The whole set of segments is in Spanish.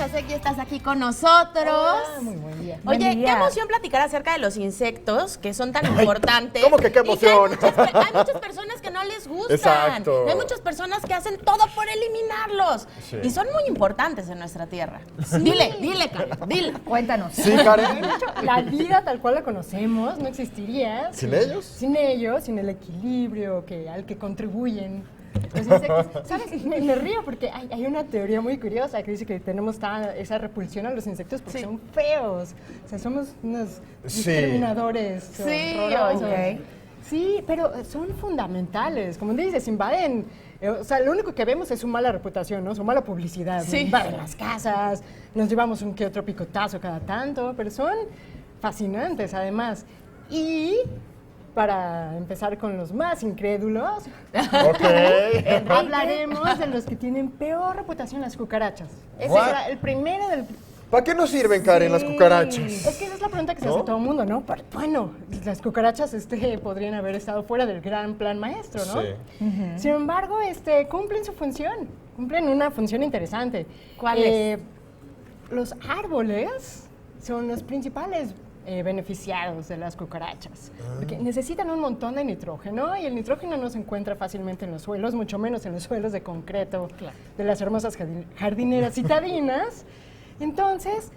sé que estás aquí con nosotros. Hola, muy buen día. Oye, Buen día. qué emoción platicar acerca de los insectos, que son tan importantes. ¿Cómo que qué emoción? Y que hay muchas personas que no les gustan. Exacto. Hay muchas personas que hacen todo por eliminarlos. Sí. Y son muy importantes en nuestra tierra. Dile, Karen, dile. Cuéntanos. Sí, Karen. De hecho, la vida tal cual la conocemos no existiría ¿Sin ellos? Sin ellos, sin el equilibrio al que contribuyen los insectos. ¿Sabes? Me río porque hay una teoría muy curiosa que dice que tenemos esa repulsión a los insectos porque son feos. O sea, somos unos discriminadores Sí, horrorosos. ok. Sí, pero son fundamentales. Como dices, invaden. O sea, lo único que vemos es su mala reputación, ¿no? Su mala publicidad. Sí. Invaden las casas, nos llevamos un que otro picotazo cada tanto, pero son fascinantes además. Y para empezar con los más incrédulos, Ok. hablaremos de los que tienen peor reputación, las cucarachas. Ese What? será el primero del... ¿Para qué nos sirven, Karen, las cucarachas? Es que esa es la pregunta que se ¿No? hace todo el mundo, ¿no? Pero, bueno, las cucarachas podrían haber estado fuera del gran plan maestro, ¿no? Sí. Sin embargo, cumplen su función, cumplen una función interesante. ¿Cuál es? Los árboles son los principales beneficiados de las cucarachas, porque necesitan un montón de nitrógeno y el nitrógeno no se encuentra fácilmente en los suelos, mucho menos en los suelos de concreto de las hermosas jardineras citadinas. Entonces,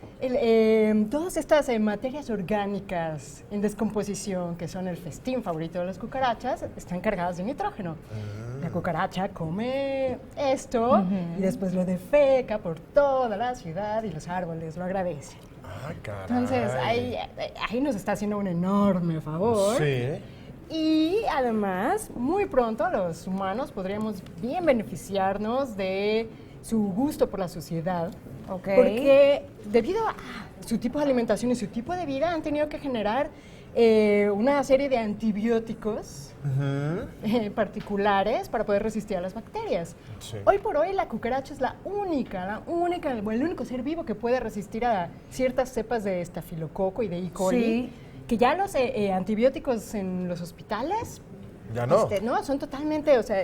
todas estas materias orgánicas en descomposición, que son el festín favorito de las cucarachas, están cargadas de nitrógeno. La cucaracha come esto y después lo defeca por toda la ciudad y los árboles lo agradecen. Ah, caray. Entonces, ahí nos está haciendo un enorme favor. Sí. Y además, muy pronto los humanos podríamos bien beneficiarnos de su gusto por la sociedad. Ok. Porque debido a su tipo de alimentación y su tipo de vida han tenido que generar una serie de antibióticos particulares para poder resistir a las bacterias. Sí. Hoy por hoy la cucaracha es el único ser vivo que puede resistir a ciertas cepas de estafilococo y de E. coli. Sí. Que ya los antibióticos en los hospitales Ya no. no, son totalmente, o sea,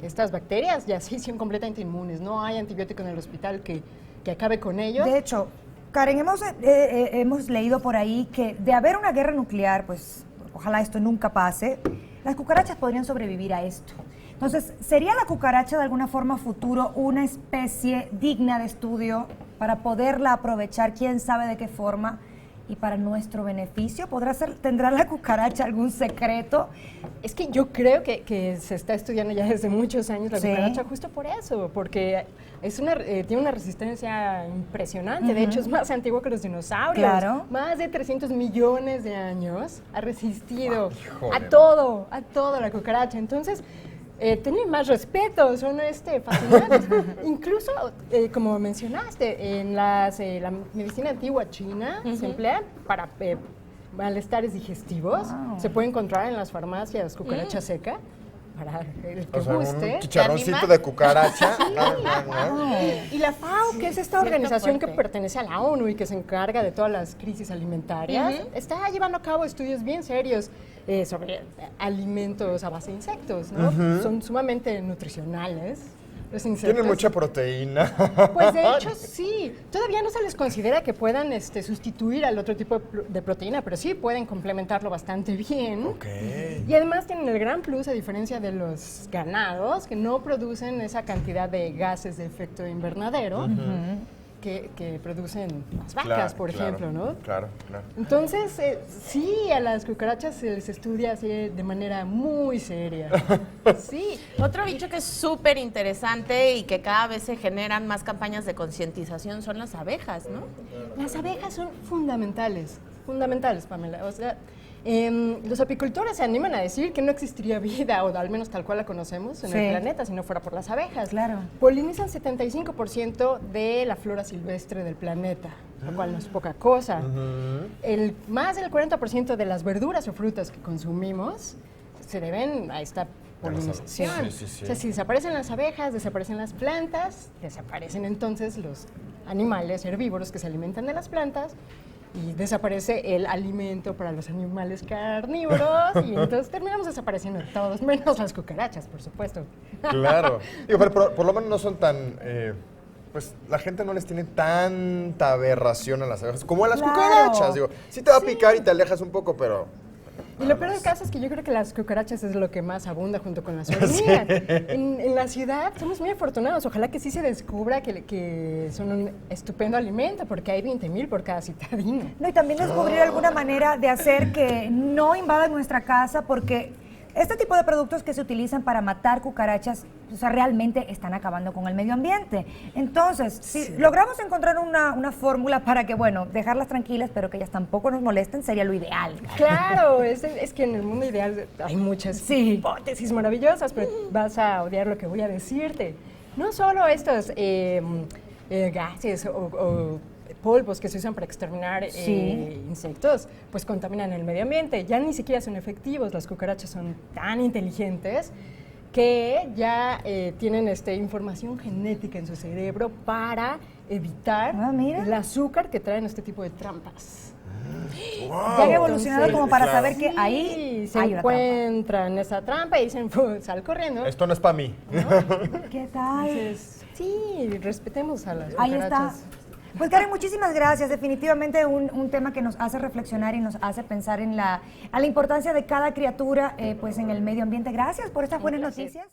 estas bacterias ya sí son completamente inmunes. No hay antibiótico en el hospital que acabe con ellos. De hecho, Karen, hemos leído por ahí que de haber una guerra nuclear, pues ojalá esto nunca pase, las cucarachas podrían sobrevivir a esto. Entonces, ¿sería la cucaracha de alguna forma futuro una especie digna de estudio para poderla aprovechar, quién sabe de qué forma, y para nuestro beneficio? ¿Tendrá la cucaracha algún secreto? Es que yo creo que se está estudiando ya desde muchos años la Sí. cucaracha justo por eso, porque tiene una resistencia impresionante. De hecho, es más antiguo que los dinosaurios. Claro. Más de 300 millones de años ha resistido híjole. a todo la cucaracha. Entonces, tienen más respeto, son fascinantes. Incluso, como mencionaste, en la medicina antigua china se emplea para malestares digestivos. Wow. Se puede encontrar en las farmacias cucaracha seca, para el que O sea, guste. un chicharroncito ¿Te animas? de cucaracha. Y la FAO, que es esta Siento organización que fuerte. pertenece a la ONU y que se encarga de todas las crisis alimentarias, está llevando a cabo estudios bien serios sobre alimentos a base de insectos, ¿no? Son sumamente nutricionales los insectos. Tienen mucha proteína. Pues de hecho sí, todavía no se les considera que puedan sustituir al otro tipo de proteína, pero sí pueden complementarlo bastante bien. Ok. Y además tienen el gran plus, a diferencia de los ganados, que no producen esa cantidad de gases de efecto invernadero que producen las vacas, Claro, por claro, ejemplo, ¿no? Claro, claro. Entonces, sí, a las cucarachas se les estudia así de manera muy seria. Sí. Otro bicho que es súper interesante y que cada vez se generan más campañas de concientización son las abejas, ¿no? Las abejas son fundamentales, Pamela. O sea, los apicultores se animan a decir que no existiría vida, o al menos tal cual la conocemos en Sí. el planeta, si no fuera por las abejas. Claro. Polinizan 75% de la flora silvestre del planeta, lo cual no es poca cosa. Más del 40% de las verduras o frutas que consumimos se deben a esta polinización. Sí. O sea, si desaparecen las abejas, desaparecen las plantas, desaparecen entonces los animales herbívoros que se alimentan de las plantas, y desaparece el alimento para los animales carnívoros y entonces terminamos desapareciendo todos, menos las cucarachas, por supuesto. Claro. Digo, pero por lo menos no son tan pues la gente no les tiene tanta aberración a las abejas como a las Claro. cucarachas. Digo, sí te va a picar y te alejas un poco, pero... Y lo peor del caso es que yo creo que las cucarachas es lo que más abunda junto con las hormigas. En la ciudad somos muy afortunados. Ojalá que sí se descubra que son un estupendo alimento, porque hay 20,000 por cada citadino. No, y también descubrir alguna manera de hacer que no invadan nuestra casa, porque este tipo de productos que se utilizan para matar cucarachas, o sea, realmente están acabando con el medio ambiente. Entonces, si logramos encontrar una fórmula para que, bueno, dejarlas tranquilas, pero que ellas tampoco nos molesten, sería lo ideal. Claro, es que en el mundo ideal hay muchas hipótesis maravillosas, pero vas a odiar lo que voy a decirte. No solo estos gases o polvos que se usan para exterminar insectos, pues contaminan el medio ambiente. Ya ni siquiera son efectivos. Las cucarachas son tan inteligentes que ya tienen información genética en su cerebro para evitar el azúcar que traen este tipo de trampas. Ya han evolucionado como para saber que ahí se hay una trampa. encuentran esa trampa y dicen, sal corriendo. Esto no es para mí. ¿Qué tal? Entonces, sí, respetemos a las Ahí está. cucarachas. Pues Karen, muchísimas gracias. Definitivamente un tema que nos hace reflexionar y nos hace pensar a la importancia de cada criatura pues en el medio ambiente. Gracias por estas buenas noticias.